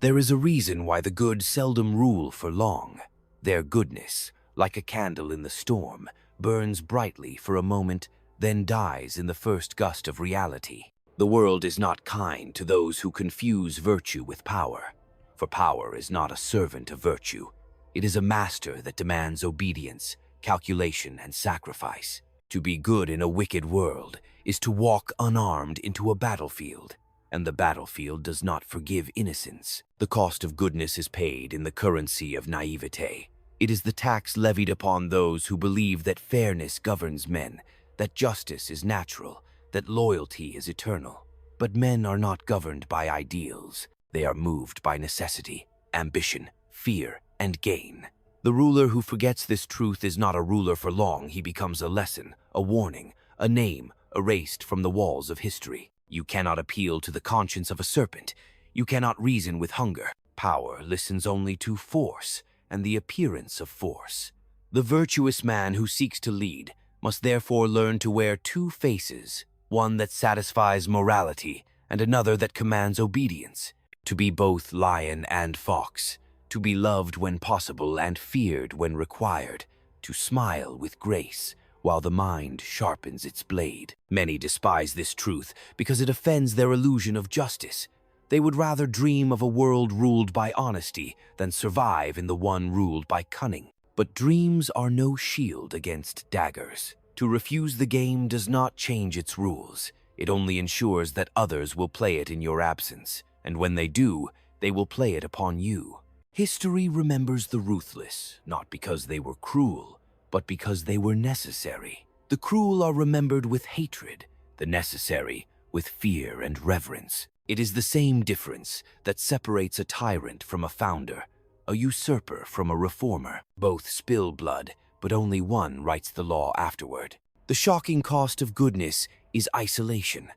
There is a reason why the good seldom rule for long. Their goodness, like a candle in the storm, burns brightly for a moment, then dies in the first gust of reality. The world is not kind to those who confuse virtue with power, for power is not a servant of virtue. It is a master that demands obedience, calculation, and sacrifice. To be good in a wicked world is to walk unarmed into a battlefield, and the battlefield does not forgive innocence. The cost of goodness is paid in the currency of naivete. It is the tax levied upon those who believe that fairness governs men, that justice is natural, that loyalty is eternal. But men are not governed by ideals. They are moved by necessity, ambition, fear, and gain. The ruler who forgets this truth is not a ruler for long. He becomes a lesson, a warning, a name erased from the walls of history. You cannot appeal to the conscience of a serpent. You cannot reason with hunger. Power listens only to force and the appearance of force. The virtuous man who seeks to lead must therefore learn to wear two faces, one that satisfies morality and another that commands obedience, to be both lion and fox, to be loved when possible and feared when required, to smile with grace while the mind sharpens its blade. Many despise this truth because it offends their illusion of justice. They would rather dream of a world ruled by honesty than survive in the one ruled by cunning. But dreams are no shield against daggers. To refuse the game does not change its rules. It only ensures that others will play it in your absence, and when they do, they will play it upon you. History remembers the ruthless, not because they were cruel, but because they were necessary. The cruel are remembered with hatred, the necessary with fear and reverence. It is the same difference that separates a tyrant from a founder, a usurper from a reformer. Both spill blood, but only one writes the law afterward. The shocking cost of goodness is isolation.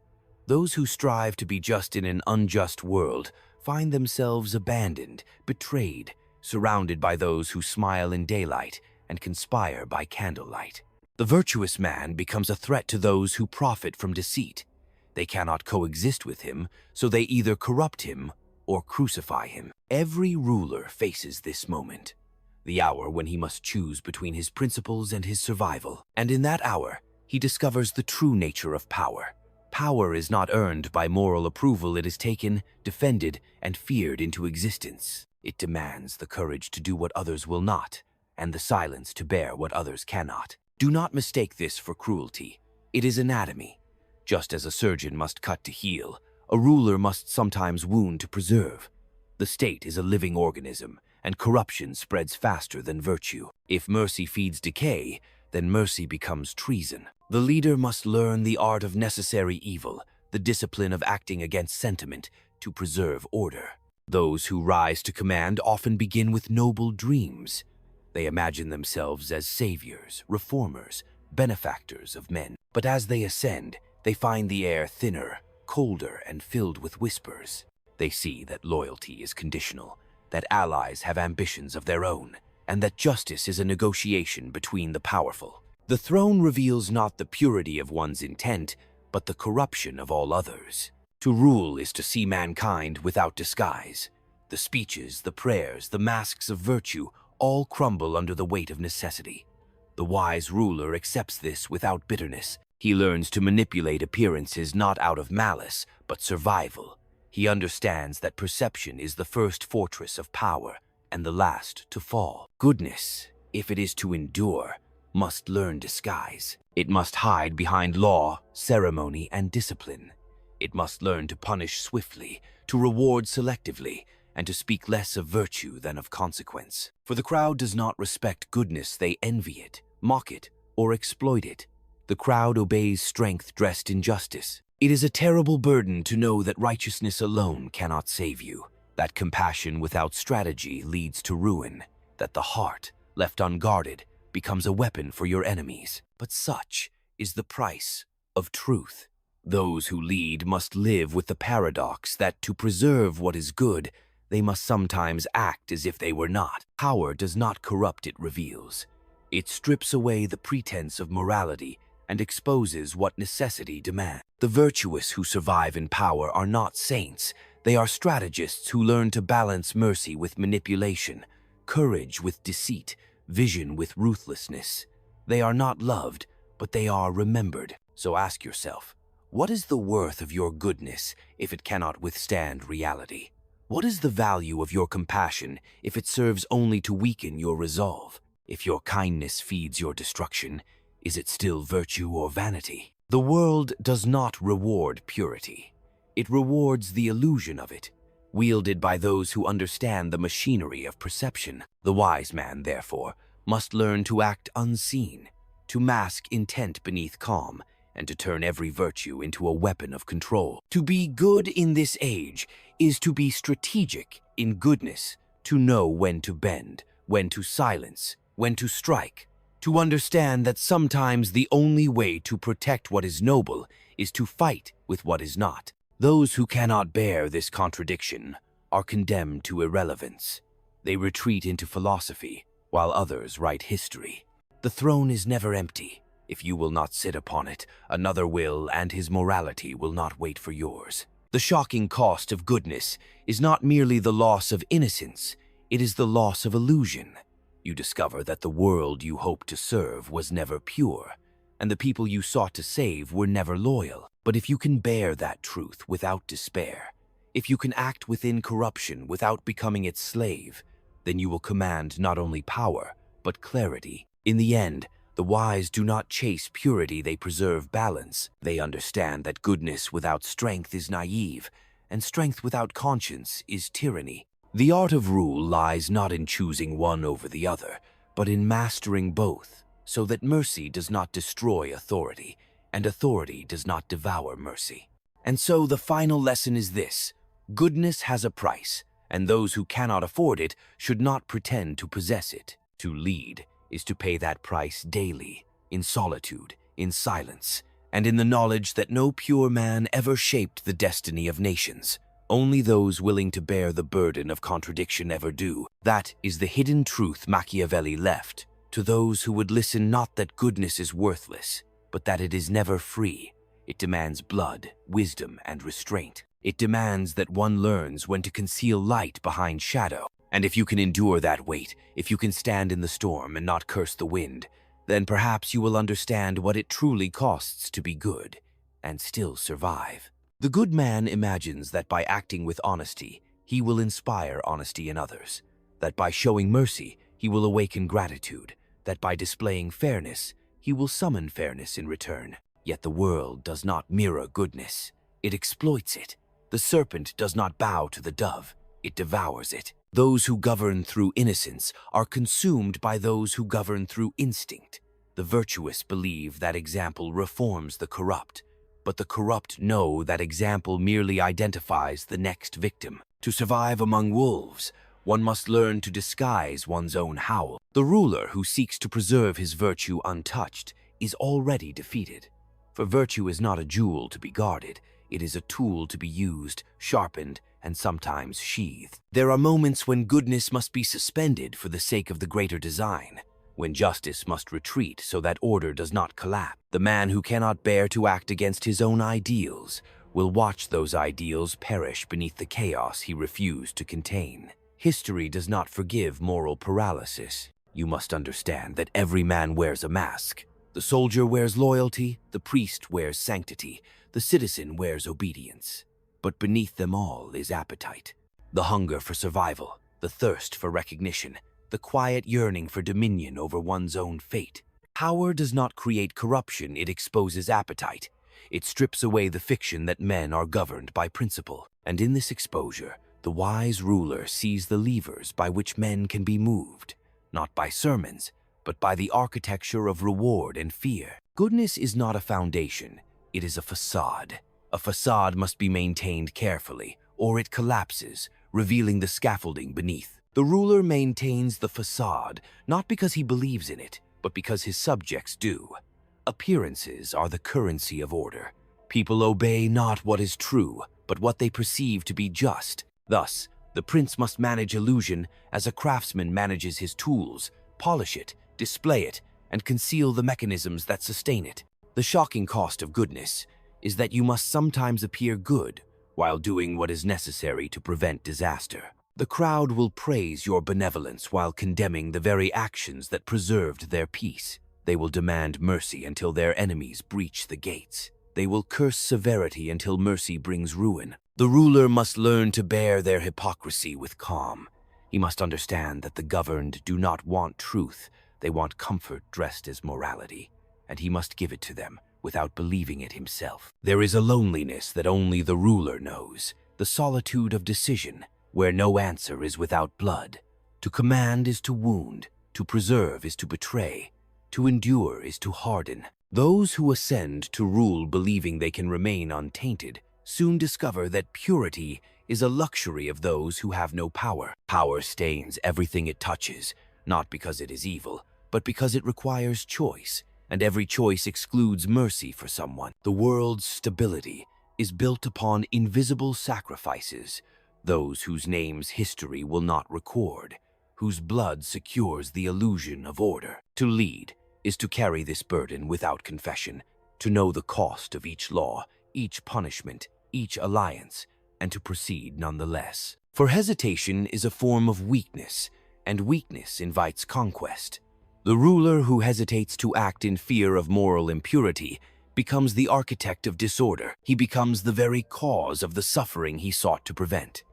Those who strive to be just in an unjust world find themselves abandoned, betrayed, surrounded by those who smile in daylight and conspire by candlelight. The virtuous man becomes a threat to those who profit from deceit. They cannot coexist with him, so they either corrupt him or crucify him. Every ruler faces this moment, the hour when he must choose between his principles and his survival. And in that hour, he discovers the true nature of power. Power is not earned by moral approval. It is taken, defended, and feared into existence. It demands the courage to do what others will not, and the silence to bear what others cannot. Do not mistake this for cruelty. It is anatomy. Just as a surgeon must cut to heal, a ruler must sometimes wound to preserve. The state is a living organism, and corruption spreads faster than virtue. If mercy feeds decay, then mercy becomes treason. The leader must learn the art of necessary evil, the discipline of acting against sentiment to preserve order. Those who rise to command often begin with noble dreams. They imagine themselves as saviors, reformers, benefactors of men. But as they ascend, they find the air thinner, colder, and filled with whispers. They see that loyalty is conditional, that allies have ambitions of their own, and that justice is a negotiation between the powerful. The throne reveals not the purity of one's intent, but the corruption of all others. To rule is to see mankind without disguise. The speeches, the prayers, the masks of virtue all crumble under the weight of necessity. The wise ruler accepts this without bitterness. He learns to manipulate appearances not out of malice, but survival. He understands that perception is the first fortress of power and the last to fall. Goodness, if it is to endure, must learn disguise. It must hide behind law, ceremony, and discipline. It must learn to punish swiftly, to reward selectively, and to speak less of virtue than of consequence. For the crowd does not respect goodness, they envy it, mock it, or exploit it. The crowd obeys strength dressed in justice. It is a terrible burden to know that righteousness alone cannot save you, that compassion without strategy leads to ruin, that the heart, left unguarded, becomes a weapon for your enemies. But such is the price of truth. Those who lead must live with the paradox that to preserve what is good, they must sometimes act as if they were not. Power does not corrupt, it reveals. It strips away the pretense of morality and exposes what necessity demands. The virtuous who survive in power are not saints, They are strategists who learn to balance mercy with manipulation, courage with deceit, vision with ruthlessness. They are not loved, but they are remembered. So ask yourself, what is the worth of your goodness if it cannot withstand reality? What is the value of your compassion if it serves only to weaken your resolve? If your kindness feeds your destruction, is it still virtue or vanity? The world does not reward purity. It rewards the illusion of it, wielded by those who understand the machinery of perception. The wise man, therefore, must learn to act unseen, to mask intent beneath calm, and to turn every virtue into a weapon of control. To be good in this age is to be strategic in goodness, to know when to bend, when to silence, when to strike, to understand that sometimes the only way to protect what is noble is to fight with what is not. Those who cannot bear this contradiction are condemned to irrelevance. They retreat into philosophy, while others write history. The throne is never empty. If you will not sit upon it, another will, and his morality will not wait for yours. The shocking cost of goodness is not merely the loss of innocence, it is the loss of illusion. You discover that the world you hoped to serve was never pure, and the people you sought to save were never loyal. But if you can bear that truth without despair, if you can act within corruption without becoming its slave, then you will command not only power, but clarity. In the end, the wise do not chase purity, they preserve balance. They understand that goodness without strength is naive, and strength without conscience is tyranny. The art of rule lies not in choosing one over the other, but in mastering both, so that mercy does not destroy authority, and authority does not devour mercy. And so the final lesson is this: goodness has a price, and those who cannot afford it should not pretend to possess it. To lead is to pay that price daily, in solitude, in silence, and in the knowledge that no pure man ever shaped the destiny of nations. Only those willing to bear the burden of contradiction ever do. That is the hidden truth Machiavelli left to those who would listen. Not that goodness is worthless, but that it is never free. It demands blood, wisdom, and restraint. It demands that one learns when to conceal light behind shadow. And if you can endure that weight, if you can stand in the storm and not curse the wind, then perhaps you will understand what it truly costs to be good and still survive. The good man imagines that by acting with honesty, he will inspire honesty in others, that by showing mercy, he will awaken gratitude, that by displaying fairness, he will summon fairness in return. Yet the world does not mirror goodness. It exploits it. The serpent does not bow to the dove. It devours it. Those who govern through innocence are consumed by those who govern through instinct. The virtuous believe that example reforms the corrupt, but the corrupt know that example merely identifies the next victim. To survive among wolves, one must learn to disguise one's own howl. The ruler who seeks to preserve his virtue untouched is already defeated. For virtue is not a jewel to be guarded, it is a tool to be used, sharpened, and sometimes sheathed. There are moments when goodness must be suspended for the sake of the greater design, when justice must retreat so that order does not collapse. The man who cannot bear to act against his own ideals will watch those ideals perish beneath the chaos he refused to contain. History does not forgive moral paralysis. You must understand that every man wears a mask. The soldier wears loyalty, the priest wears sanctity, the citizen wears obedience. But beneath them all is appetite, the hunger for survival, the thirst for recognition, the quiet yearning for dominion over one's own fate. Power does not create corruption, it exposes appetite. It strips away the fiction that men are governed by principle. And in this exposure, the wise ruler sees the levers by which men can be moved, not by sermons, but by the architecture of reward and fear. Goodness is not a foundation, it is a facade. A facade must be maintained carefully, or it collapses, revealing the scaffolding beneath. The ruler maintains the facade, not because he believes in it, but because his subjects do. Appearances are the currency of order. People obey not what is true, but what they perceive to be just. Thus, the prince must manage illusion as a craftsman manages his tools, polish it, display it, and conceal the mechanisms that sustain it. The shocking cost of goodness is that you must sometimes appear good while doing what is necessary to prevent disaster. The crowd will praise your benevolence while condemning the very actions that preserved their peace. They will demand mercy until their enemies breach the gates. They will curse severity until mercy brings ruin. The ruler must learn to bear their hypocrisy with calm. He must understand that the governed do not want truth, they want comfort dressed as morality, and he must give it to them without believing it himself. There is a loneliness that only the ruler knows, the solitude of decision, where no answer is without blood. To command is to wound, to preserve is to betray, to endure is to harden. Those who ascend to rule believing they can remain untainted soon discover that purity is a luxury of those who have no power. Power stains everything it touches, not because it is evil, but because it requires choice, and every choice excludes mercy for someone. The world's stability is built upon invisible sacrifices, those whose names history will not record, whose blood secures the illusion of order. To lead is to carry this burden without confession, to know the cost of each law, each punishment, each alliance, and to proceed nonetheless. For hesitation is a form of weakness, and weakness invites conquest. The ruler who hesitates to act in fear of moral impurity becomes the architect of disorder. He becomes the very cause of the suffering he sought to prevent.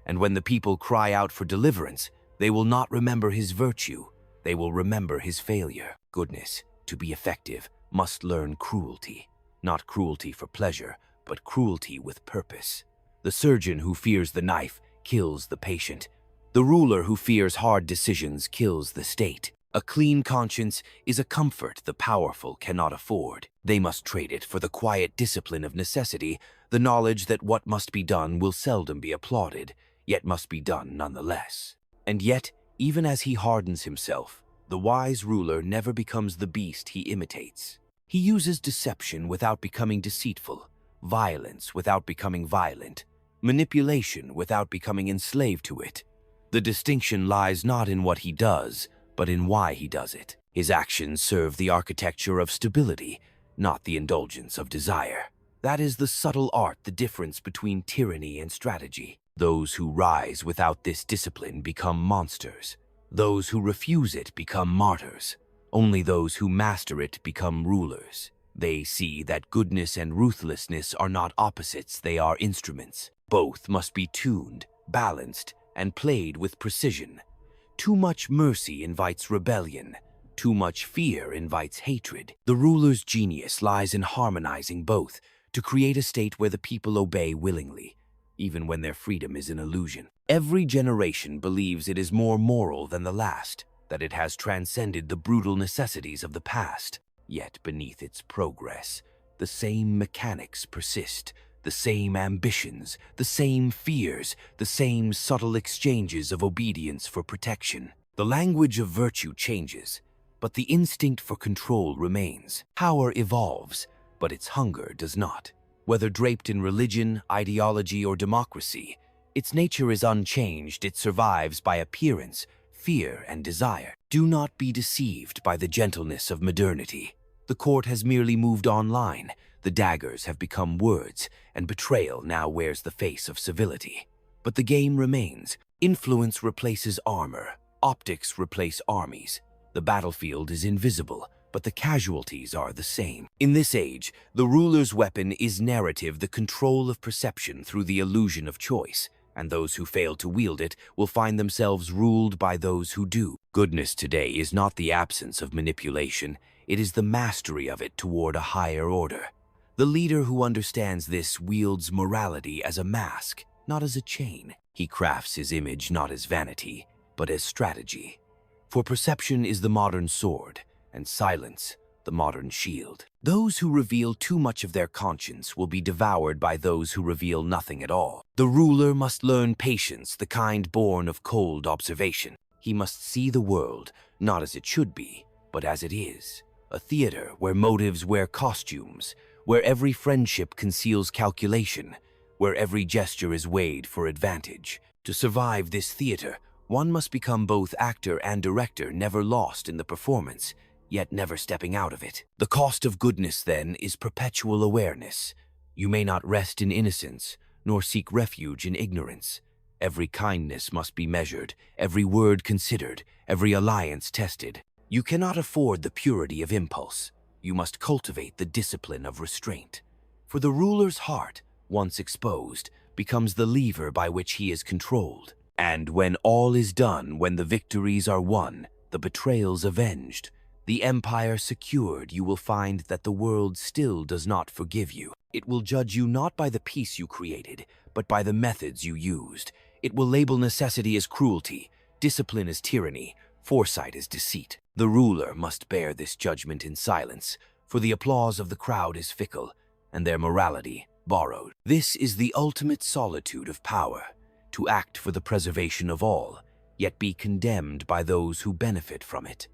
And when the people cry out for deliverance, they will not remember his virtue, they will remember his failure. Goodness, to be effective, must learn cruelty. Not cruelty for pleasure, but cruelty with purpose. The surgeon who fears the knife kills the patient. The ruler who fears hard decisions kills the state. A clean conscience is a comfort the powerful cannot afford. They must trade it for the quiet discipline of necessity, the knowledge that what must be done will seldom be applauded, yet must be done nonetheless. And yet, even as he hardens himself, the wise ruler never becomes the beast he imitates. He uses deception without becoming deceitful, violence without becoming violent, manipulation without becoming enslaved to it. The distinction lies not in what he does, but in why he does it. His actions serve the architecture of stability, not the indulgence of desire. That is the subtle art, the difference between tyranny and strategy. Those who rise without this discipline become monsters. Those who refuse it become martyrs. Only those who master it become rulers. They see that goodness and ruthlessness are not opposites, they are instruments. Both must be tuned, balanced, and played with precision. Too much mercy invites rebellion. Too much fear invites hatred. The ruler's genius lies in harmonizing both, to create a state where the people obey willingly, even when their freedom is an illusion. Every generation believes it is more moral than the last, that it has transcended the brutal necessities of the past. Yet beneath its progress, the same mechanics persist, the same ambitions, the same fears, the same subtle exchanges of obedience for protection. The language of virtue changes, but the instinct for control remains. Power evolves, but its hunger does not. Whether draped in religion, ideology, or democracy, its nature is unchanged. It survives by appearance, fear, and desire. Do not be deceived by the gentleness of modernity. The court has merely moved online. The daggers have become words, and betrayal now wears the face of civility. But the game remains. Influence replaces armor. Optics replace armies. The battlefield is invisible, but the casualties are the same. In this age, the ruler's weapon is narrative, the control of perception through the illusion of choice, and those who fail to wield it will find themselves ruled by those who do. Goodness today is not the absence of manipulation, it is the mastery of it toward a higher order. The leader who understands this wields morality as a mask, not as a chain. He crafts his image not as vanity, but as strategy. For perception is the modern sword, and silence the modern shield. Those who reveal too much of their conscience will be devoured by those who reveal nothing at all. The ruler must learn patience, the kind born of cold observation. He must see the world not as it should be, but as it is. A theater where motives wear costumes, where every friendship conceals calculation, where every gesture is weighed for advantage. To survive this theater, one must become both actor and director, never lost in the performance, yet never stepping out of it. The cost of goodness, then, is perpetual awareness. You may not rest in innocence, nor seek refuge in ignorance. Every kindness must be measured, every word considered, every alliance tested. You cannot afford the purity of impulse. You must cultivate the discipline of restraint. For the ruler's heart, once exposed, becomes the lever by which he is controlled. And when all is done, when the victories are won, the betrayals avenged, the empire secured, you will find that the world still does not forgive you. It will judge you not by the peace you created, but by the methods you used. It will label necessity as cruelty, discipline as tyranny, foresight as deceit. The ruler must bear this judgment in silence, for the applause of the crowd is fickle, and their morality borrowed. This is the ultimate solitude of power, to act for the preservation of all, yet be condemned by those who benefit from it,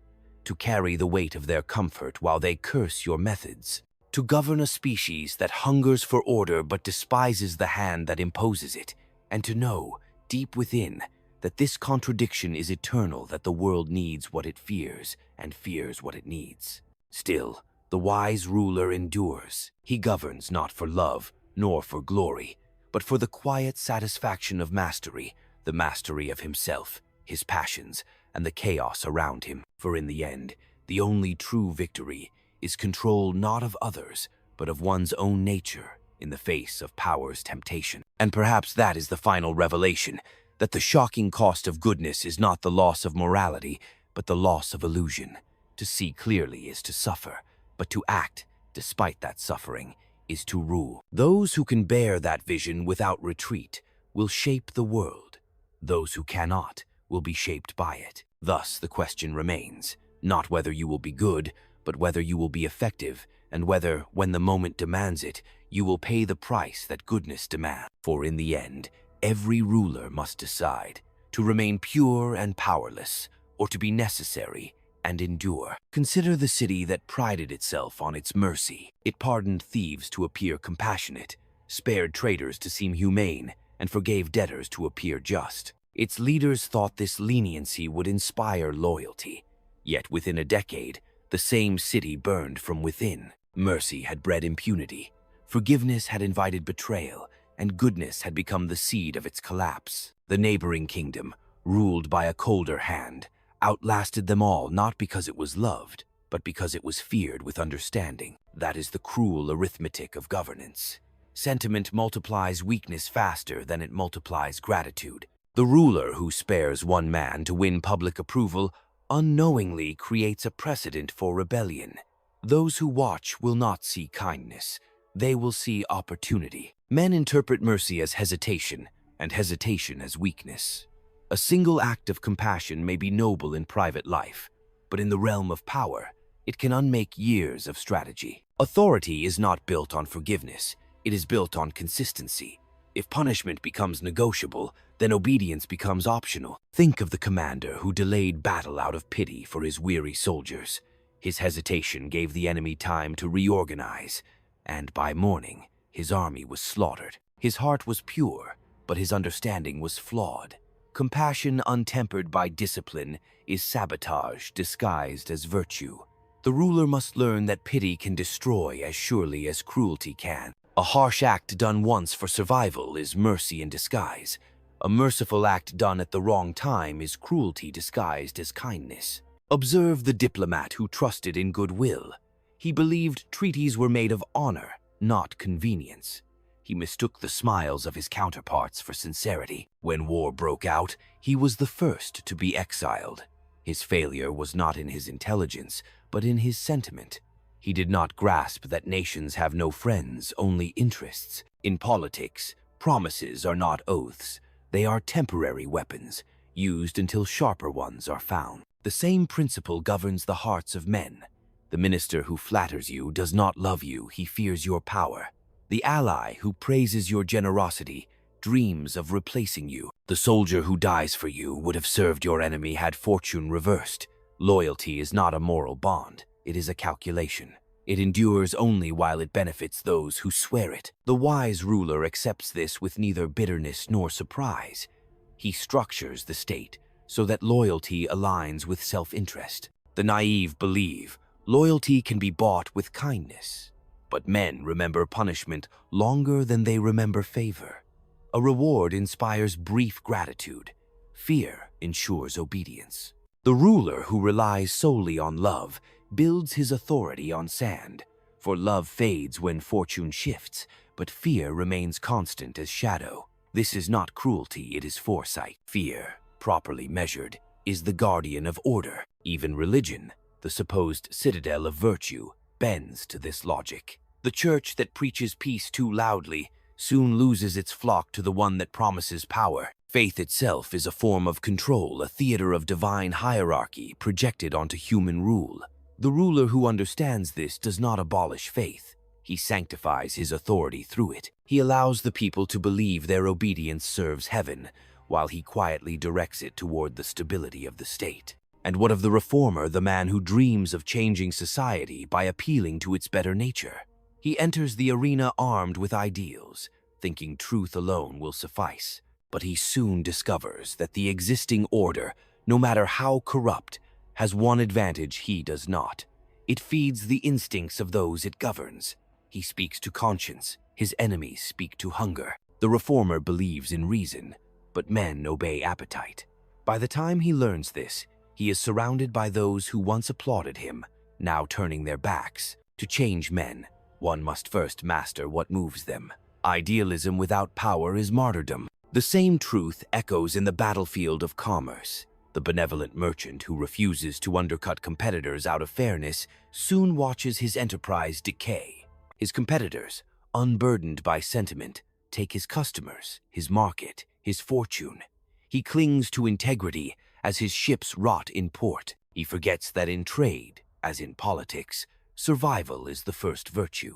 to carry the weight of their comfort while they curse your methods, to govern a species that hungers for order but despises the hand that imposes it, and to know, deep within, that this contradiction is eternal, that the world needs what it fears and fears what it needs. Still, the wise ruler endures. He governs not for love nor for glory, but for the quiet satisfaction of mastery, the mastery of himself, his passions, and the chaos around him. For in the end, the only true victory is control not of others, but of one's own nature in the face of power's temptation. And perhaps that is the final revelation, that the shocking cost of goodness is not the loss of morality, but the loss of illusion. To see clearly is to suffer, but to act, despite that suffering, is to rule. Those who can bear that vision without retreat will shape the world. Those who cannot will be shaped by it. Thus the question remains, not whether you will be good, but whether you will be effective, and whether, when the moment demands it, you will pay the price that goodness demands. For in the end, every ruler must decide to remain pure and powerless, or to be necessary and endure. Consider the city that prided itself on its mercy. It pardoned thieves to appear compassionate, spared traitors to seem humane, and forgave debtors to appear just. Its leaders thought this leniency would inspire loyalty. Yet within a decade, the same city burned from within. Mercy had bred impunity, forgiveness had invited betrayal, and goodness had become the seed of its collapse. The neighboring kingdom, ruled by a colder hand, outlasted them all not because it was loved, but because it was feared with understanding. That is the cruel arithmetic of governance. Sentiment multiplies weakness faster than it multiplies gratitude. The ruler who spares one man to win public approval unknowingly creates a precedent for rebellion. Those who watch will not see kindness. They will see opportunity. Men interpret mercy as hesitation, and hesitation as weakness. A single act of compassion may be noble in private life, but in the realm of power, it can unmake years of strategy. Authority is not built on forgiveness. It is built on consistency. If punishment becomes negotiable, then obedience becomes optional. Think of the commander who delayed battle out of pity for his weary soldiers. His hesitation gave the enemy time to reorganize, and by morning, his army was slaughtered. His heart was pure, but his understanding was flawed. Compassion untempered by discipline is sabotage disguised as virtue. The ruler must learn that pity can destroy as surely as cruelty can. A harsh act done once for survival is mercy in disguise. A merciful act done at the wrong time is cruelty disguised as kindness. Observe the diplomat who trusted in goodwill. He believed treaties were made of honor, not convenience. He mistook the smiles of his counterparts for sincerity. When war broke out, he was the first to be exiled. His failure was not in his intelligence, but in his sentiment. He did not grasp that nations have no friends, only interests. In politics, promises are not oaths. They are temporary weapons, used until sharper ones are found. The same principle governs the hearts of men. The minister who flatters you does not love you, he fears your power. The ally who praises your generosity dreams of replacing you. The soldier who dies for you would have served your enemy had fortune reversed. Loyalty is not a moral bond, it is a calculation. It endures only while it benefits those who swear it. The wise ruler accepts this with neither bitterness nor surprise. He structures the state so that loyalty aligns with self-interest. The naive believe loyalty can be bought with kindness. But men remember punishment longer than they remember favor. A reward inspires brief gratitude. Fear ensures obedience. The ruler who relies solely on love builds his authority on sand, for love fades when fortune shifts, but fear remains constant as shadow. This is not cruelty, it is foresight. Fear, properly measured, is the guardian of order. Even religion, the supposed citadel of virtue, bends to this logic. The church that preaches peace too loudly soon loses its flock to the one that promises power. Faith itself is a form of control, a theater of divine hierarchy projected onto human rule. The ruler who understands this does not abolish faith. He sanctifies his authority through it. He allows the people to believe their obedience serves heaven, while he quietly directs it toward the stability of the state. And what of the reformer, the man who dreams of changing society by appealing to its better nature? He enters the arena armed with ideals, thinking truth alone will suffice. But he soon discovers that the existing order, no matter how corrupt, has one advantage he does not. It feeds the instincts of those it governs. He speaks to conscience, his enemies speak to hunger. The reformer believes in reason, but men obey appetite. By the time he learns this, he is surrounded by those who once applauded him, now turning their backs. To change men, one must first master what moves them. Idealism without power is martyrdom. The same truth echoes in the battlefield of commerce. The benevolent merchant who refuses to undercut competitors out of fairness soon watches his enterprise decay. His competitors, unburdened by sentiment, take his customers, his market, his fortune. He clings to integrity as his ships rot in port. He forgets that in trade, as in politics, survival is the first virtue.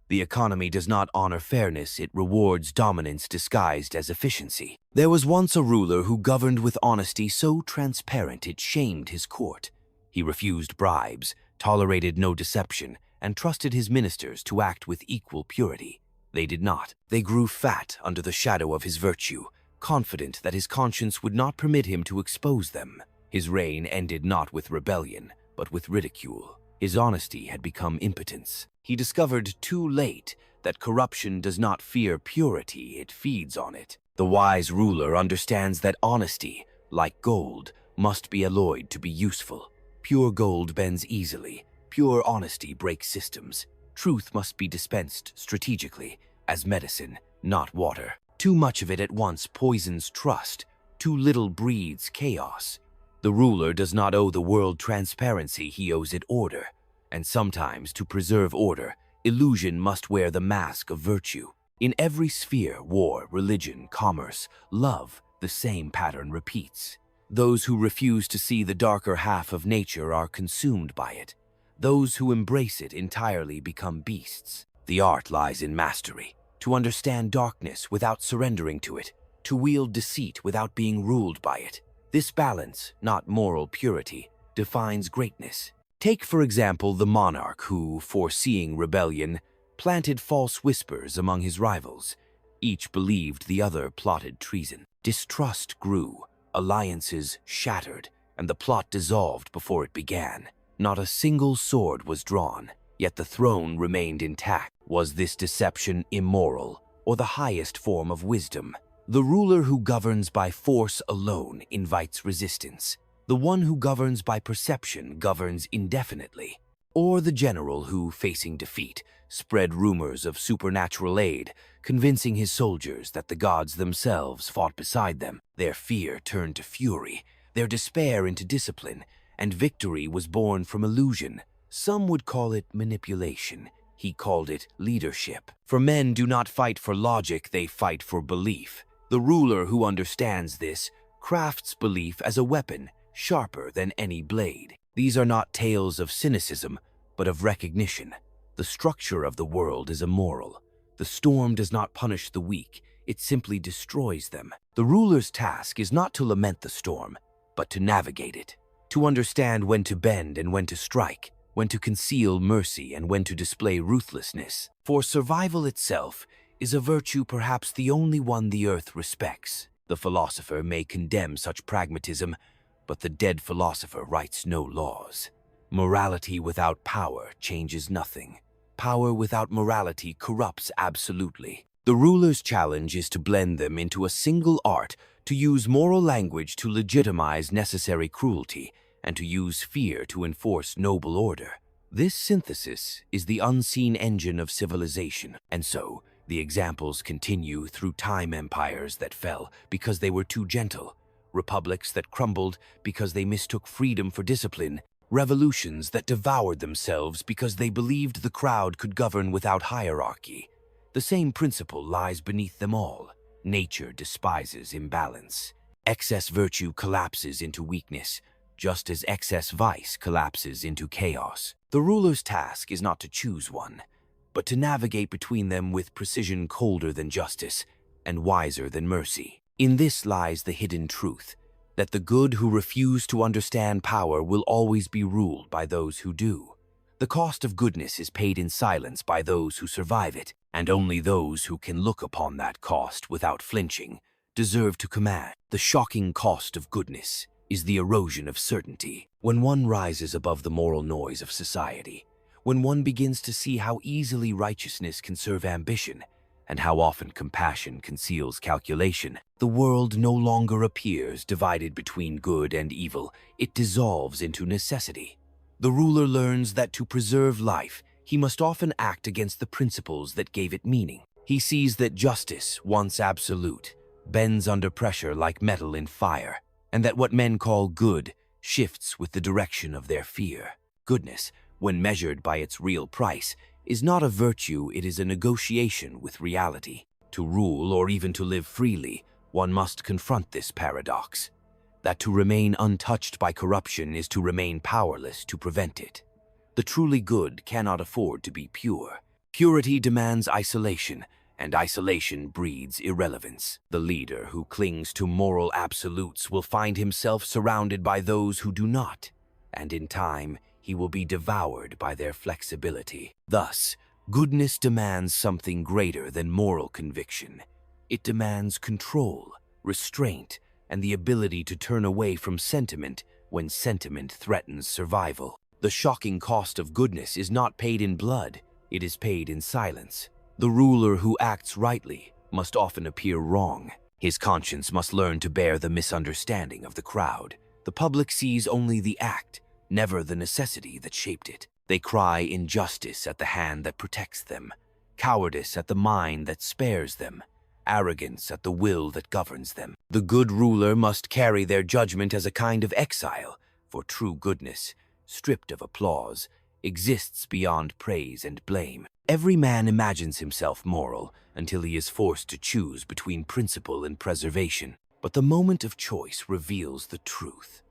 The economy does not honor fairness, it rewards dominance disguised as efficiency. There was once a ruler who governed with honesty so transparent it shamed his court. He refused bribes, tolerated no deception, and trusted his ministers to act with equal purity. They did not. They grew fat under the shadow of his virtue, confident that his conscience would not permit him to expose them. His reign ended not with rebellion, but with ridicule. His honesty had become impotence. He discovered too late that corruption does not fear purity, it feeds on it. The wise ruler understands that honesty, like gold, must be alloyed to be useful. Pure gold bends easily. Pure honesty breaks systems. Truth must be dispensed strategically, as medicine, not water. Too much of it at once poisons trust. Too little breeds chaos. The ruler does not owe the world transparency, he owes it order. And sometimes, to preserve order, illusion must wear the mask of virtue. In every sphere, war, religion, commerce, love, the same pattern repeats. Those who refuse to see the darker half of nature are consumed by it. Those who embrace it entirely become beasts. The art lies in mastery, to understand darkness without surrendering to it, to wield deceit without being ruled by it. This balance, not moral purity, defines greatness. Take, for example, the monarch who, foreseeing rebellion, planted false whispers among his rivals. Each believed the other plotted treason. Distrust grew, alliances shattered, and the plot dissolved before it began. Not a single sword was drawn, yet the throne remained intact. Was this deception immoral, or the highest form of wisdom? The ruler who governs by force alone invites resistance. The one who governs by perception governs indefinitely. Or the general who, facing defeat, spread rumors of supernatural aid, convincing his soldiers that the gods themselves fought beside them. Their fear turned to fury, their despair into discipline, and victory was born from illusion. Some would call it manipulation. He called it leadership. For men do not fight for logic, they fight for belief. The ruler who understands this crafts belief as a weapon, sharper than any blade. These are not tales of cynicism, but of recognition. The structure of the world is immoral. The storm does not punish the weak, it simply destroys them. The ruler's task is not to lament the storm, but to navigate it, to understand when to bend and when to strike, when to conceal mercy and when to display ruthlessness. For survival itself is a virtue perhaps the only one the earth respects. The philosopher may condemn such pragmatism, but the dead philosopher writes no laws. Morality without power changes nothing. Power without morality corrupts absolutely. The ruler's challenge is to blend them into a single art, to use moral language to legitimize necessary cruelty, and to use fear to enforce noble order. This synthesis is the unseen engine of civilization, and so the examples continue through time. Empires that fell because they were too gentle, republics that crumbled because they mistook freedom for discipline, revolutions that devoured themselves because they believed the crowd could govern without hierarchy. The same principle lies beneath them all. Nature despises imbalance. Excess virtue collapses into weakness, just as excess vice collapses into chaos. The ruler's task is not to choose one, but to navigate between them with precision colder than justice and wiser than mercy. In this lies the hidden truth, that the good who refuse to understand power will always be ruled by those who do. The cost of goodness is paid in silence by those who survive it, and only those who can look upon that cost without flinching deserve to command. The shocking cost of goodness is the erosion of certainty. When one rises above the moral noise of society, when one begins to see how easily righteousness can serve ambition, and how often compassion conceals calculation, the world no longer appears divided between good and evil. It dissolves into necessity. The ruler learns that to preserve life, he must often act against the principles that gave it meaning. He sees that justice, once absolute, bends under pressure like metal in fire, and that what men call good shifts with the direction of their fear. Goodness, when measured by its real price, is not a virtue, it is a negotiation with reality. To rule or even to live freely, one must confront this paradox, that to remain untouched by corruption is to remain powerless to prevent it. The truly good cannot afford to be pure. Purity demands isolation, and isolation breeds irrelevance. The leader who clings to moral absolutes will find himself surrounded by those who do not, and in time, he will be devoured by their flexibility. Thus, goodness demands something greater than moral conviction. It demands control, restraint, and the ability to turn away from sentiment when sentiment threatens survival. The shocking cost of goodness is not paid in blood, it is paid in silence. The ruler who acts rightly must often appear wrong. His conscience must learn to bear the misunderstanding of the crowd. The public sees only the act, never the necessity that shaped it. They cry injustice at the hand that protects them, cowardice at the mind that spares them, arrogance at the will that governs them. The good ruler must carry their judgment as a kind of exile, for true goodness, stripped of applause, exists beyond praise and blame. Every man imagines himself moral until he is forced to choose between principle and preservation. But the moment of choice reveals the truth.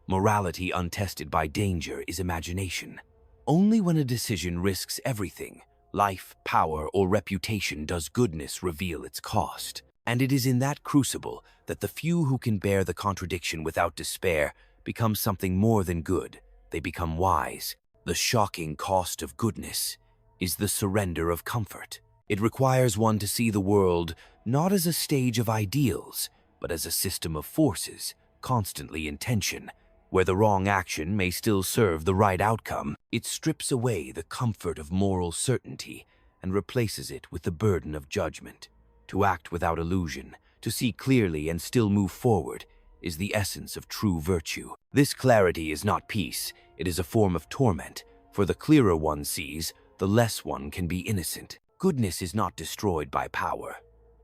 Morality untested by danger is imagination. Only when a decision risks everything, life, power, or reputation, does goodness reveal its cost. And it is in that crucible that the few who can bear the contradiction without despair become something more than good. They become wise. The shocking cost of goodness is the surrender of comfort. It requires one to see the world not as a stage of ideals, but as a system of forces, constantly in tension. Where the wrong action may still serve the right outcome, it strips away the comfort of moral certainty and replaces it with the burden of judgment. To act without illusion, to see clearly and still move forward, is the essence of true virtue. This clarity is not peace, it is a form of torment, for the clearer one sees, the less one can be innocent. Goodness is not destroyed by power,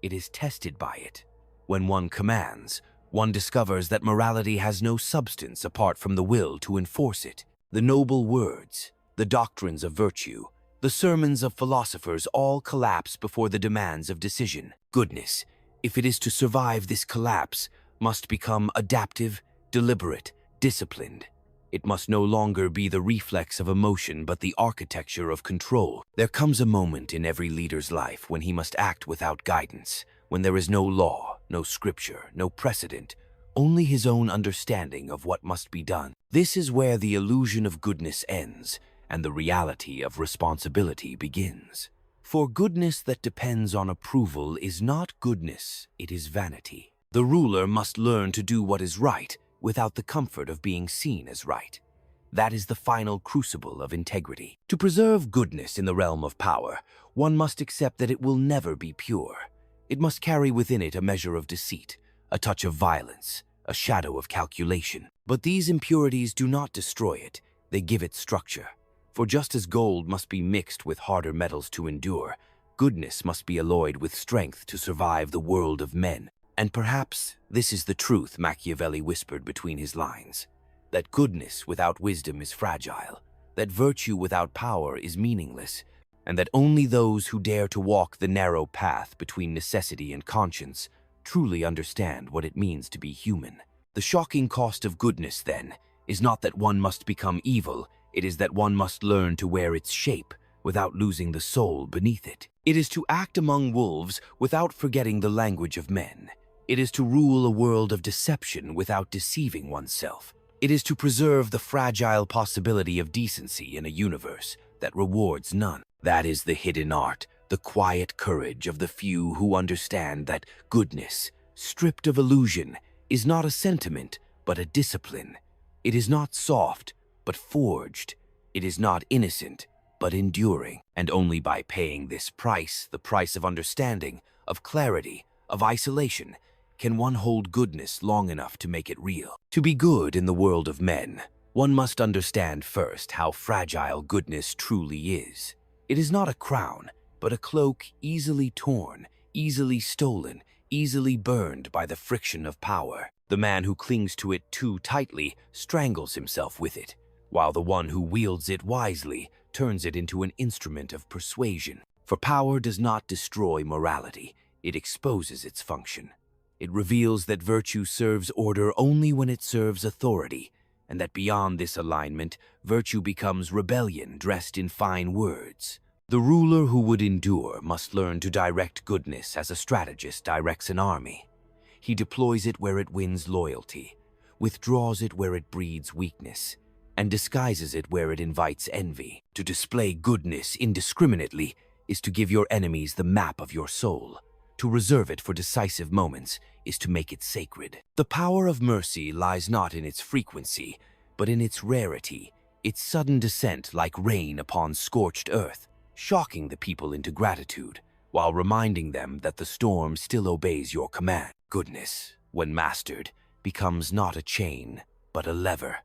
it is tested by it. When one commands, one discovers that morality has no substance apart from the will to enforce it. The noble words, the doctrines of virtue, the sermons of philosophers all collapse before the demands of decision. Goodness, if it is to survive this collapse, must become adaptive, deliberate, disciplined. It must no longer be the reflex of emotion but the architecture of control. There comes a moment in every leader's life when he must act without guidance, when there is no law, no scripture, no precedent, only his own understanding of what must be done. This is where the illusion of goodness ends and the reality of responsibility begins. For goodness that depends on approval is not goodness, it is vanity. The ruler must learn to do what is right without the comfort of being seen as right. That is the final crucible of integrity. To preserve goodness in the realm of power, one must accept that it will never be pure. It must carry within it a measure of deceit, a touch of violence, a shadow of calculation. But these impurities do not destroy it, they give it structure. For just as gold must be mixed with harder metals to endure, goodness must be alloyed with strength to survive the world of men. And perhaps this is the truth Machiavelli whispered between his lines, that goodness without wisdom is fragile, that virtue without power is meaningless, and that only those who dare to walk the narrow path between necessity and conscience truly understand what it means to be human. The shocking cost of goodness, then, is not that one must become evil, it is that one must learn to wear its shape without losing the soul beneath it. It is to act among wolves without forgetting the language of men. It is to rule a world of deception without deceiving oneself. It is to preserve the fragile possibility of decency in a universe that rewards none. That is the hidden art, the quiet courage of the few who understand that goodness, stripped of illusion, is not a sentiment, but a discipline. It is not soft, but forged. It is not innocent, but enduring. And only by paying this price, the price of understanding, of clarity, of isolation, can one hold goodness long enough to make it real. To be good in the world of men, one must understand first how fragile goodness truly is. It is not a crown, but a cloak easily torn, easily stolen, easily burned by the friction of power. The man who clings to it too tightly strangles himself with it, while the one who wields it wisely turns it into an instrument of persuasion. For power does not destroy morality, it exposes its function. It reveals that virtue serves order only when it serves authority, and that beyond this alignment, virtue becomes rebellion dressed in fine words. The ruler who would endure must learn to direct goodness as a strategist directs an army. He deploys it where it wins loyalty, withdraws it where it breeds weakness, and disguises it where it invites envy. To display goodness indiscriminately is to give your enemies the map of your soul. To reserve it for decisive moments is to make it sacred. The power of mercy lies not in its frequency, but in its rarity, its sudden descent like rain upon scorched earth, shocking the people into gratitude, while reminding them that the storm still obeys your command. Goodness, when mastered, becomes not a chain, but a lever.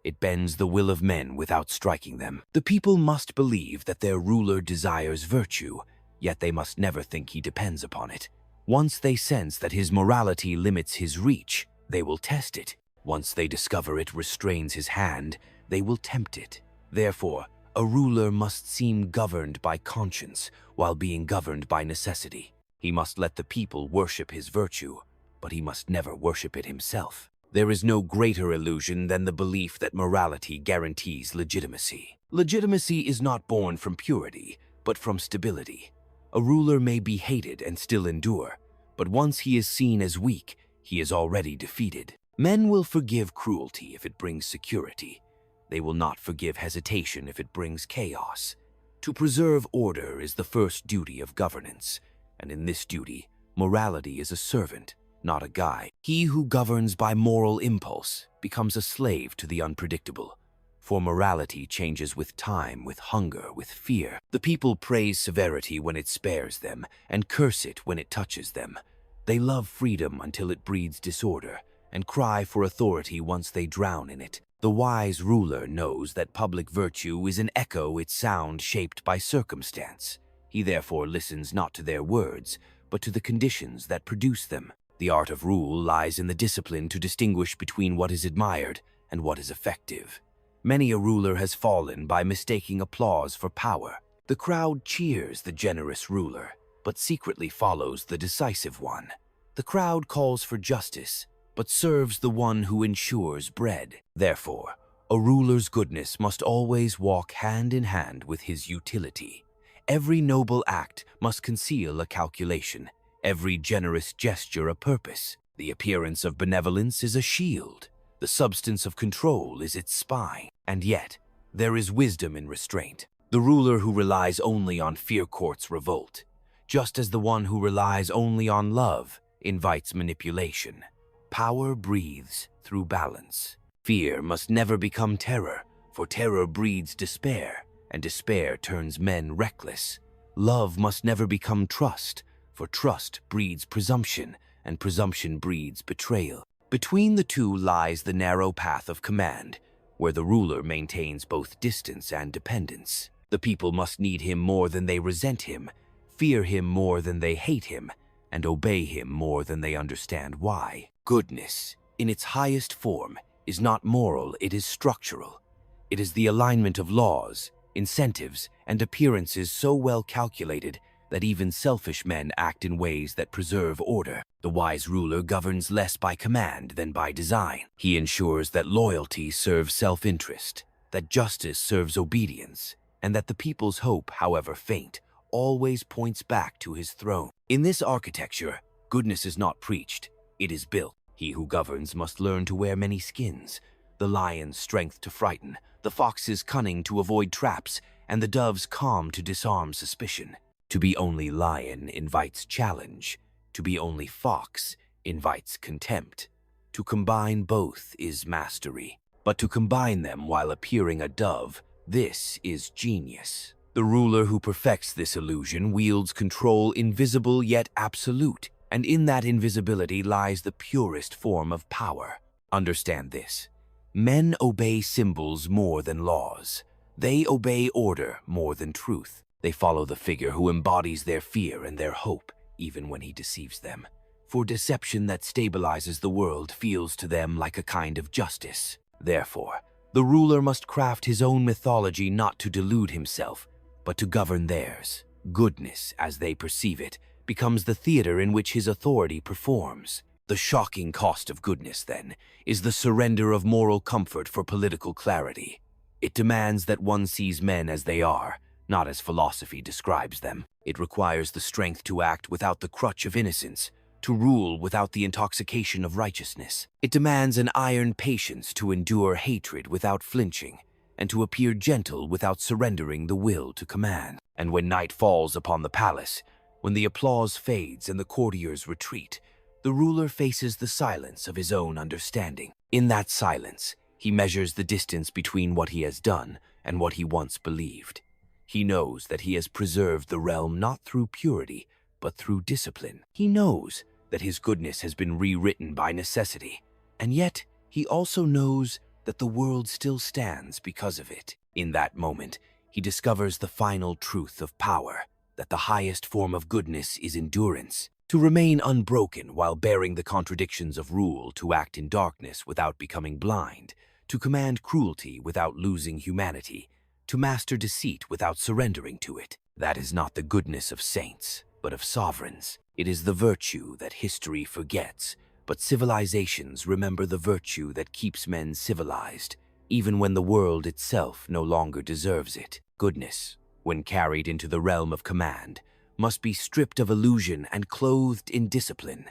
It bends the will of men without striking them. The people must believe that their ruler desires virtue, yet they must never think he depends upon it. Once they sense that his morality limits his reach, they will test it. Once they discover it restrains his hand, they will tempt it. Therefore, a ruler must seem governed by conscience while being governed by necessity. He must let the people worship his virtue, but he must never worship it himself. There is no greater illusion than the belief that morality guarantees legitimacy. Legitimacy is not born from purity, but from stability. A ruler may be hated and still endure, but once he is seen as weak, he is already defeated. Men will forgive cruelty if it brings security. They will not forgive hesitation if it brings chaos. To preserve order is the first duty of governance, and in this duty, morality is a servant, not a guide. He who governs by moral impulse becomes a slave to the unpredictable. For morality changes with time, with hunger, with fear. The people praise severity when it spares them, and curse it when it touches them. They love freedom until it breeds disorder, and cry for authority once they drown in it. The wise ruler knows that public virtue is an echo, its sound shaped by circumstance. He therefore listens not to their words, but to the conditions that produce them. The art of rule lies in the discipline to distinguish between what is admired and what is effective. Many a ruler has fallen by mistaking applause for power. The crowd cheers the generous ruler, but secretly follows the decisive one. The crowd calls for justice, but serves the one who ensures bread. Therefore, a ruler's goodness must always walk hand in hand with his utility. Every noble act must conceal a calculation, every generous gesture a purpose. The appearance of benevolence is a shield. The substance of control is its spine. And yet, there is wisdom in restraint. The ruler who relies only on fear courts revolt, just as the one who relies only on love invites manipulation. Power breathes through balance. Fear must never become terror, for terror breeds despair, and despair turns men reckless. Love must never become trust, for trust breeds presumption, and presumption breeds betrayal. Between the two lies the narrow path of command, where the ruler maintains both distance and dependence. The people must need him more than they resent him, fear him more than they hate him, and obey him more than they understand why. Goodness, in its highest form, is not moral, it is structural. It is the alignment of laws, incentives, and appearances so well calculated that even selfish men act in ways that preserve order. The wise ruler governs less by command than by design. He ensures that loyalty serves self-interest, that justice serves obedience, and that the people's hope, however faint, always points back to his throne. In this architecture, goodness is not preached, it is built. He who governs must learn to wear many skins, the lion's strength to frighten, the fox's cunning to avoid traps, and the dove's calm to disarm suspicion. To be only lion invites challenge. To be only fox invites contempt. To combine both is mastery. But to combine them while appearing a dove, this is genius. The ruler who perfects this illusion wields control invisible yet absolute, and in that invisibility lies the purest form of power. Understand this. Men obey symbols more than laws. They obey order more than truth. They follow the figure who embodies their fear and their hope, even when he deceives them. For deception that stabilizes the world feels to them like a kind of justice. Therefore, the ruler must craft his own mythology not to delude himself, but to govern theirs. Goodness, as they perceive it, becomes the theater in which his authority performs. The shocking cost of goodness, then, is the surrender of moral comfort for political clarity. It demands that one sees men as they are, not as philosophy describes them. It requires the strength to act without the crutch of innocence, to rule without the intoxication of righteousness. It demands an iron patience to endure hatred without flinching, and to appear gentle without surrendering the will to command. And when night falls upon the palace, when the applause fades and the courtiers retreat, the ruler faces the silence of his own understanding. In that silence, he measures the distance between what he has done and what he once believed. He knows that he has preserved the realm not through purity, but through discipline. He knows that his goodness has been rewritten by necessity, and yet he also knows that the world still stands because of it. In that moment, he discovers the final truth of power, that the highest form of goodness is endurance. To remain unbroken while bearing the contradictions of rule, to act in darkness without becoming blind, to command cruelty without losing humanity, to master deceit without surrendering to it. That is not the goodness of saints, but of sovereigns. It is the virtue that history forgets, but civilizations remember the virtue that keeps men civilized, even when the world itself no longer deserves it. Goodness, when carried into the realm of command, must be stripped of illusion and clothed in discipline.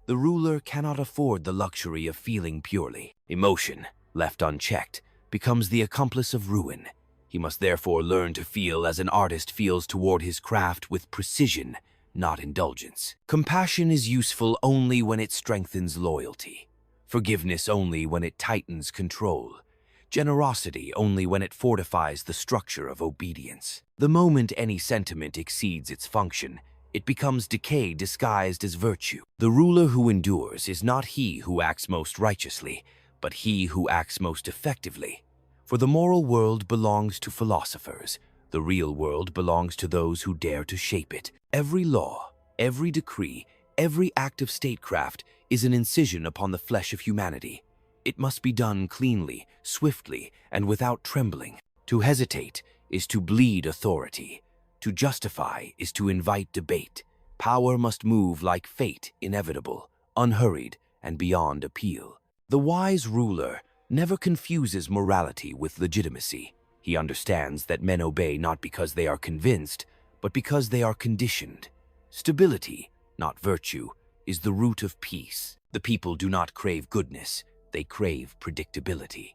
The ruler cannot afford the luxury of feeling purely. Emotion, left unchecked, becomes the accomplice of ruin. He must therefore learn to feel as an artist feels toward his craft, with precision, not indulgence. Compassion is useful only when it strengthens loyalty. Forgiveness only when it tightens control. Generosity only when it fortifies the structure of obedience. The moment any sentiment exceeds its function, it becomes decay disguised as virtue. The ruler who endures is not he who acts most righteously, but he who acts most effectively. For the moral world belongs to philosophers. The real world belongs to those who dare to shape it. Every law, every decree, every act of statecraft is an incision upon the flesh of humanity. It must be done cleanly, swiftly, and without trembling. To hesitate is to bleed authority. To justify is to invite debate. Power must move like fate, inevitable, unhurried, and beyond appeal. The wise ruler never confuses morality with legitimacy. He understands that men obey not because they are convinced, but because they are conditioned. Stability, not virtue, is the root of peace. The people do not crave goodness, they crave predictability.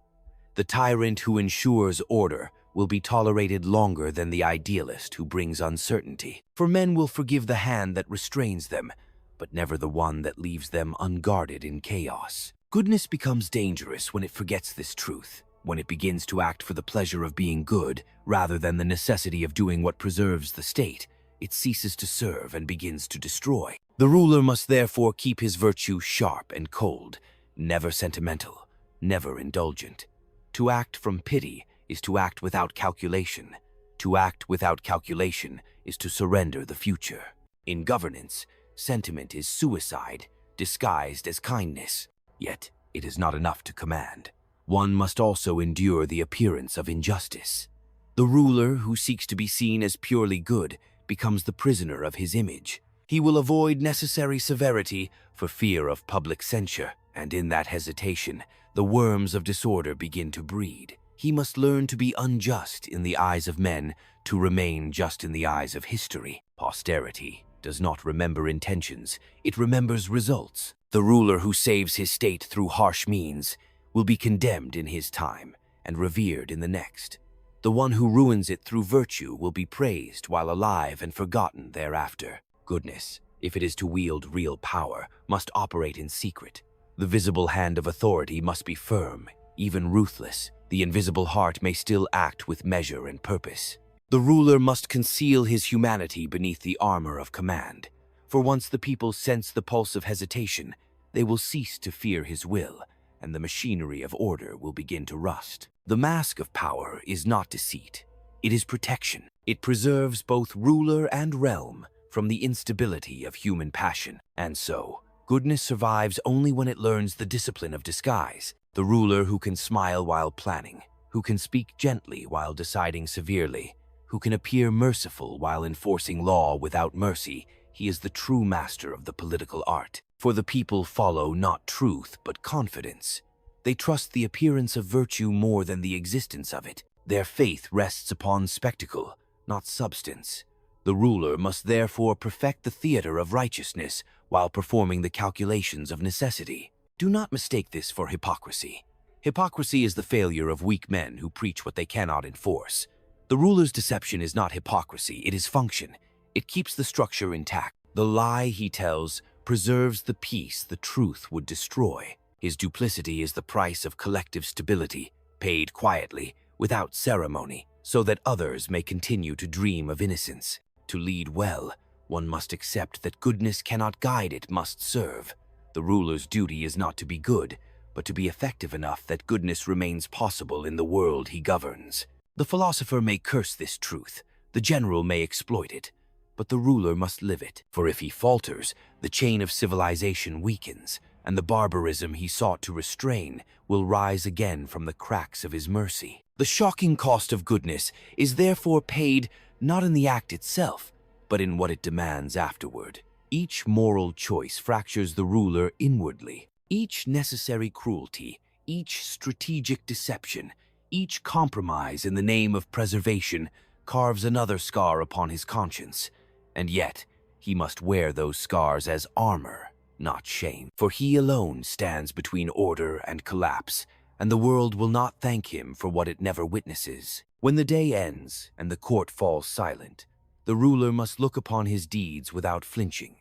The tyrant who ensures order will be tolerated longer than the idealist who brings uncertainty. For men will forgive the hand that restrains them, but never the one that leaves them unguarded in chaos. Goodness becomes dangerous when it forgets this truth. When it begins to act for the pleasure of being good, rather than the necessity of doing what preserves the state, it ceases to serve and begins to destroy. The ruler must therefore keep his virtue sharp and cold, never sentimental, never indulgent. To act from pity is to act without calculation. To act without calculation is to surrender the future. In governance, sentiment is suicide, disguised as kindness. Yet, it is not enough to command. One must also endure the appearance of injustice. The ruler who seeks to be seen as purely good becomes the prisoner of his image. He will avoid necessary severity for fear of public censure, and in that hesitation, the worms of disorder begin to breed. He must learn to be unjust in the eyes of men to remain just in the eyes of history. Posterity does not remember intentions, it remembers results. The ruler who saves his state through harsh means will be condemned in his time and revered in the next. The one who ruins it through virtue will be praised while alive and forgotten thereafter. Goodness, if it is to wield real power, must operate in secret. The visible hand of authority must be firm, even ruthless. The invisible heart may still act with measure and purpose. The ruler must conceal his humanity beneath the armor of command, for once the people sense the pulse of hesitation, they will cease to fear his will, and the machinery of order will begin to rust. The mask of power is not deceit, it is protection. It preserves both ruler and realm from the instability of human passion. And so, goodness survives only when it learns the discipline of disguise. The ruler who can smile while planning, who can speak gently while deciding severely, who can appear merciful while enforcing law without mercy, he is the true master of the political art. For the people follow not truth but confidence. They trust the appearance of virtue more than the existence of it. Their faith rests upon spectacle, not substance. The ruler must therefore perfect the theater of righteousness while performing the calculations of necessity. Do not mistake this for hypocrisy. Hypocrisy is the failure of weak men who preach what they cannot enforce. The ruler's deception is not hypocrisy, it is function. It keeps the structure intact. The lie he tells preserves the peace the truth would destroy. His duplicity is the price of collective stability, paid quietly, without ceremony, so that others may continue to dream of innocence. To lead well, one must accept that goodness cannot guide, it must serve. The ruler's duty is not to be good, but to be effective enough that goodness remains possible in the world he governs. The philosopher may curse this truth, the general may exploit it, but the ruler must live it. For if he falters, the chain of civilization weakens, and the barbarism he sought to restrain will rise again from the cracks of his mercy. The shocking cost of goodness is therefore paid not in the act itself, but in what it demands afterward. Each moral choice fractures the ruler inwardly. Each necessary cruelty, each strategic deception, each compromise in the name of preservation carves another scar upon his conscience. And yet, he must wear those scars as armor, not shame. For he alone stands between order and collapse, and the world will not thank him for what it never witnesses. When the day ends and the court falls silent, the ruler must look upon his deeds without flinching.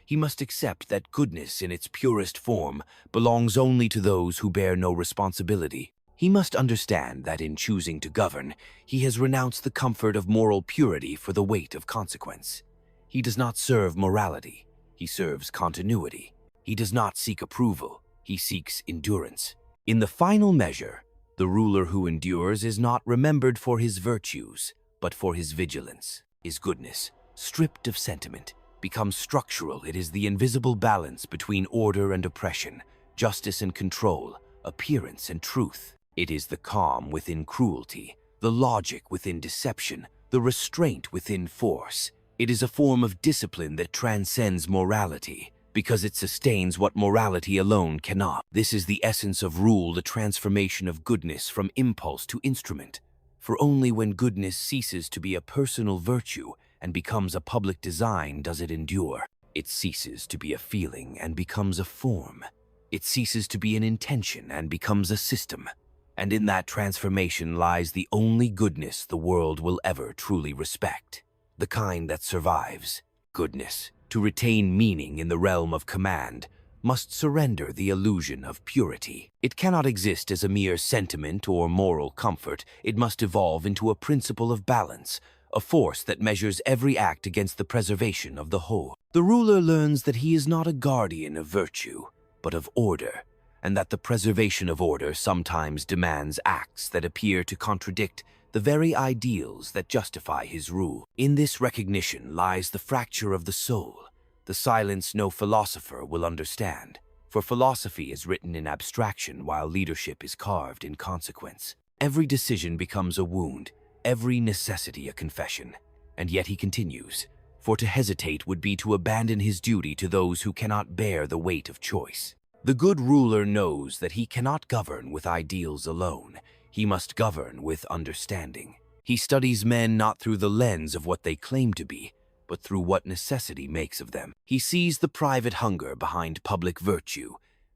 He must accept that goodness in its purest form belongs only to those who bear no responsibility. He must understand that in choosing to govern, he has renounced the comfort of moral purity for the weight of consequence. He does not serve morality, he serves continuity. He does not seek approval, he seeks endurance. In the final measure, the ruler who endures is not remembered for his virtues, but for his vigilance. His goodness, stripped of sentiment, becomes structural. It is the invisible balance between order and oppression, justice and control, appearance and truth. It is the calm within cruelty, the logic within deception, the restraint within force. It is a form of discipline that transcends morality, because it sustains what morality alone cannot. This is the essence of rule, the transformation of goodness from impulse to instrument. For only when goodness ceases to be a personal virtue and becomes a public design does it endure. It ceases to be a feeling and becomes a form. It ceases to be an intention and becomes a system. And in that transformation lies the only goodness the world will ever truly respect. The kind that survives. Goodness, to retain meaning in the realm of command, must surrender the illusion of purity. It cannot exist as a mere sentiment or moral comfort. It must evolve into a principle of balance, a force that measures every act against the preservation of the whole. The ruler learns that he is not a guardian of virtue, but of order, and that the preservation of order sometimes demands acts that appear to contradict the very ideals that justify his rule. In this recognition lies the fracture of the soul, the silence no philosopher will understand, for philosophy is written in abstraction while leadership is carved in consequence. Every decision becomes a wound, every necessity a confession. And yet he continues, for to hesitate would be to abandon his duty to those who cannot bear the weight of choice. The good ruler knows that he cannot govern with ideals alone. He must govern with understanding. He studies men not through the lens of what they claim to be, but through what necessity makes of them. He sees the private hunger behind public virtue,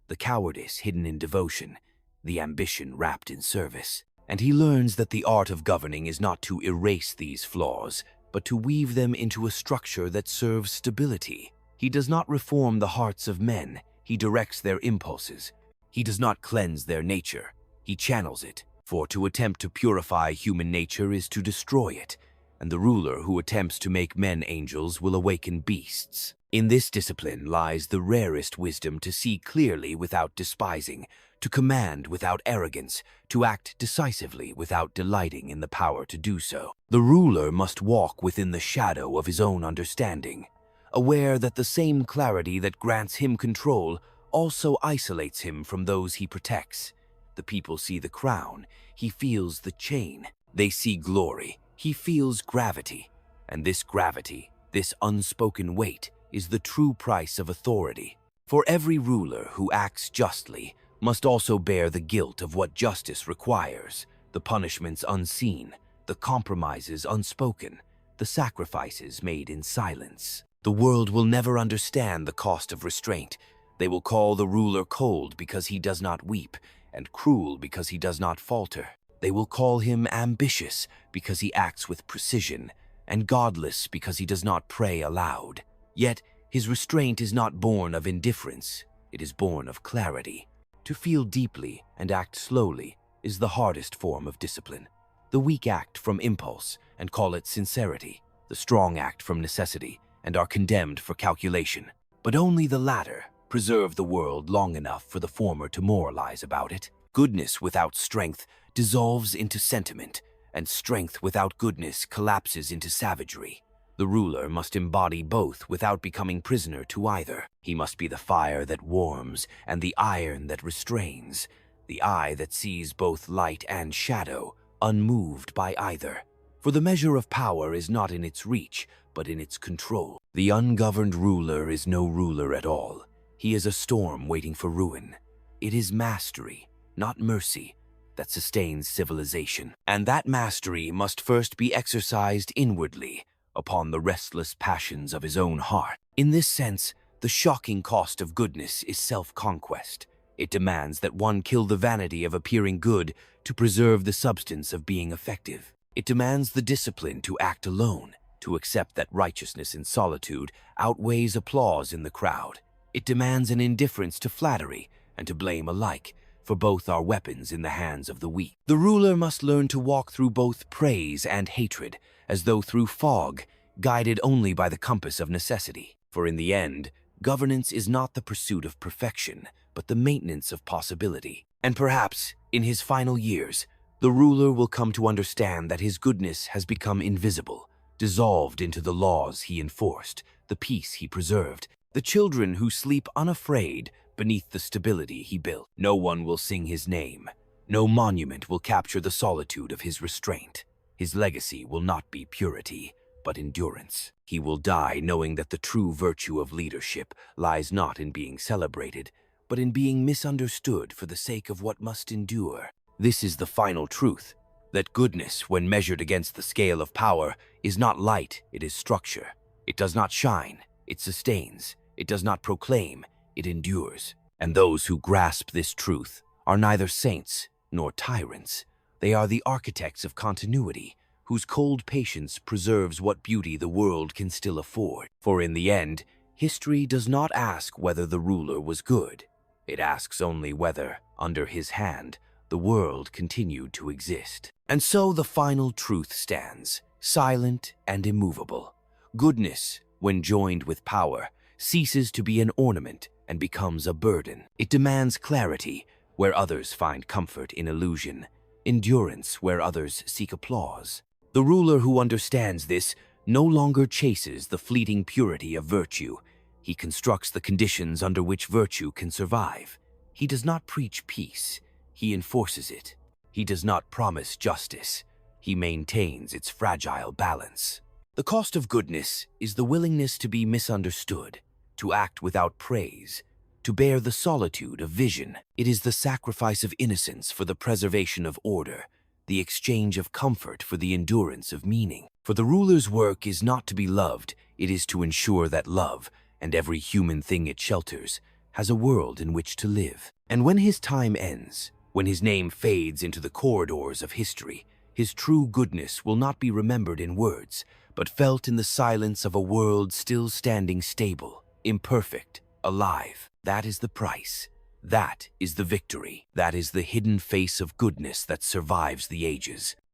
the cowardice hidden in devotion, the ambition wrapped in service. And he learns that the art of governing is not to erase these flaws, but to weave them into a structure that serves stability. He does not reform the hearts of men, he directs their impulses. He does not cleanse their nature, he channels it. For to attempt to purify human nature is to destroy it, and the ruler who attempts to make men angels will awaken beasts. In this discipline lies the rarest wisdom to see clearly without despising, to command without arrogance, to act decisively without delighting in the power to do so. The ruler must walk within the shadow of his own understanding, aware that the same clarity that grants him control also isolates him from those he protects. The people see the crown, he feels the chain. They see glory, he feels gravity. And this gravity, this unspoken weight, is the true price of authority. For every ruler who acts justly must also bear the guilt of what justice requires, the punishments unseen, the compromises unspoken, the sacrifices made in silence. The world will never understand the cost of restraint. They will call the ruler cold because he does not weep, and cruel because he does not falter. They will call him ambitious because he acts with precision, and godless because he does not pray aloud. Yet his restraint is not born of indifference, it is born of clarity. To feel deeply and act slowly is the hardest form of discipline. The weak act from impulse and call it sincerity. The strong act from necessity and are condemned for calculation. But only the latter preserve the world long enough for the former to moralize about it. Goodness without strength dissolves into sentiment, and strength without goodness collapses into savagery. The ruler must embody both without becoming prisoner to either. He must be the fire that warms and the iron that restrains, the eye that sees both light and shadow, unmoved by either. For the measure of power is not in its reach, but in its control. The ungoverned ruler is no ruler at all. He is a storm waiting for ruin. It is mastery, not mercy, that sustains civilization. And that mastery must first be exercised inwardly, upon the restless passions of his own heart. In this sense, the shocking cost of goodness is self-conquest. It demands that one kill the vanity of appearing good to preserve the substance of being effective. It demands the discipline to act alone, to accept that righteousness in solitude outweighs applause in the crowd. It demands an indifference to flattery and to blame alike, for both are weapons in the hands of the weak. The ruler must learn to walk through both praise and hatred, as though through fog, guided only by the compass of necessity. For in the end, governance is not the pursuit of perfection, but the maintenance of possibility. And perhaps, in his final years, the ruler will come to understand that his goodness has become invisible, dissolved into the laws he enforced, the peace he preserved, the children who sleep unafraid beneath the stability he built. No one will sing his name. No monument will capture the solitude of his restraint. His legacy will not be purity, but endurance. He will die knowing that the true virtue of leadership lies not in being celebrated, but in being misunderstood for the sake of what must endure. This is the final truth, that goodness, when measured against the scale of power, is not light, it is structure. It does not shine, it sustains. It does not proclaim, it endures. And those who grasp this truth are neither saints nor tyrants. They are the architects of continuity, whose cold patience preserves what beauty the world can still afford. For in the end, History does not ask whether the ruler was good. It asks only whether, under his hand, the world continued to exist. And so the final truth stands, silent and immovable. Goodness, when joined with power, ceases to be an ornament and becomes a burden. It demands clarity where others find comfort in illusion, endurance where others seek applause. The ruler who understands this no longer chases the fleeting purity of virtue. He constructs the conditions under which virtue can survive. He does not preach peace, he enforces it. He does not promise justice, he maintains its fragile balance. The cost of goodness is the willingness to be misunderstood, to act without praise, to bear the solitude of vision. It is the sacrifice of innocence for the preservation of order, the exchange of comfort for the endurance of meaning. For the ruler's work is not to be loved, it is to ensure that love, and every human thing it shelters, has a world in which to live. And when his time ends, when his name fades into the corridors of history, his true goodness will not be remembered in words, but felt in the silence of a world still standing stable, imperfect, alive. That is the price. That is the victory. That is the hidden face of goodness that survives the ages.